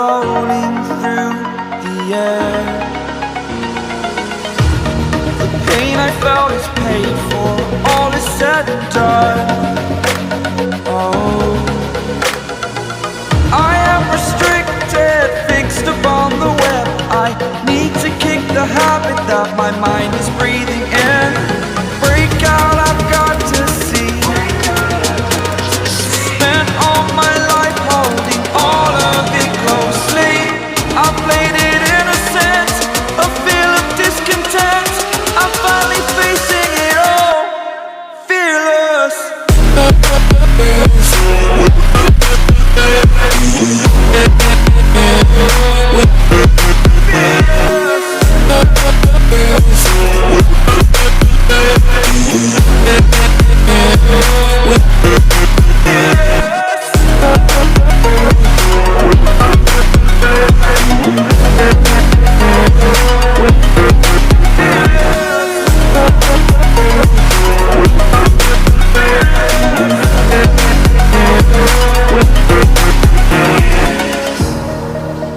floating through the air. The pain I felt is paid for, all is said and done. Oh, I am restricted, fixed upon the web. I need to kick the habit that my mind is breathing in. Break out, I've got to see. Spent all my life holding all of it closely. I played it innocent, a feel of discontent. I'm finally facing it all, fearless.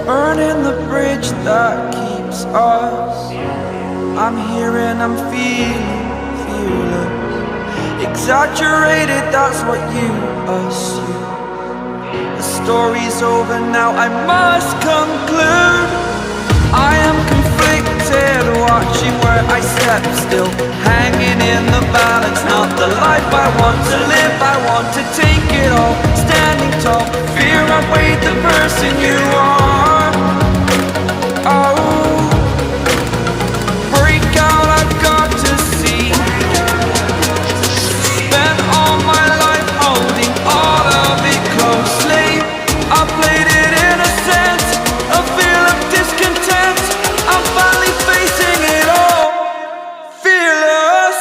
Burning the bridge that keeps us. I'm here and I'm feeling fearless. Exaggerated, that's what you assume. The story's over now, I must conclude. I am conflicted, watching where I step still, hanging in the balance. Not the life I want to live, I want to take it all. Standing tall, fear outweighed the person you are. Oh, break out, I've got to see. Spent all my life holding all of it closely. I played it innocent, a feel of discontent. I'm finally facing it all, fearless.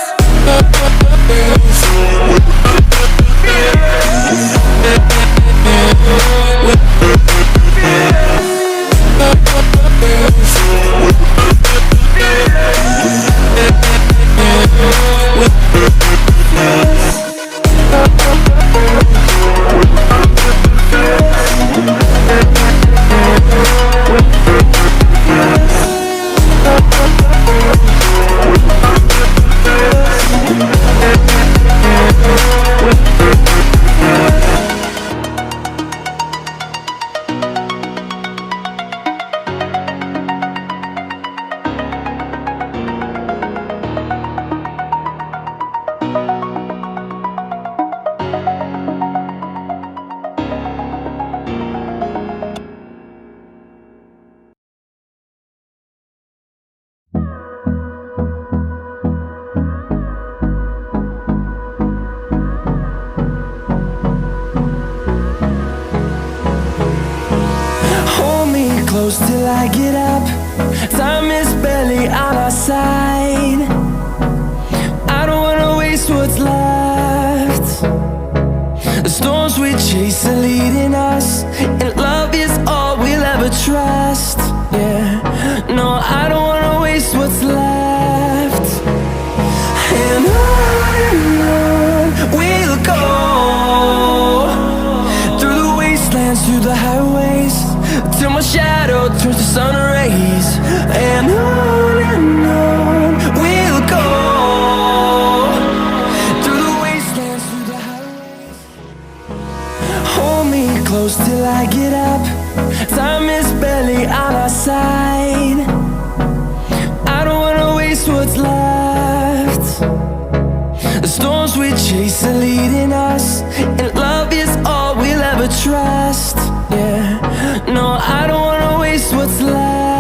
Close till I get up. Time is barely on our side. I don't wanna waste what's left. The storms we chase are leading us, and love is all we'll ever trust. Yeah, no, I don't wanna waste what's left. And on we'll go, through the wastelands, through the highways, till my shadow turns to sun rays. And on we'll go, through the wastelands, through the highways. Hold me close till I get up. Time is barely on our side. I don't wanna waste what's left. The storms we chase are leading us, and love is all we'll ever trust. Yeah, no, I don't wanna waste what's left.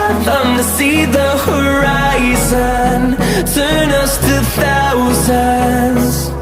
fathom to see the horizon, turn us to thousands.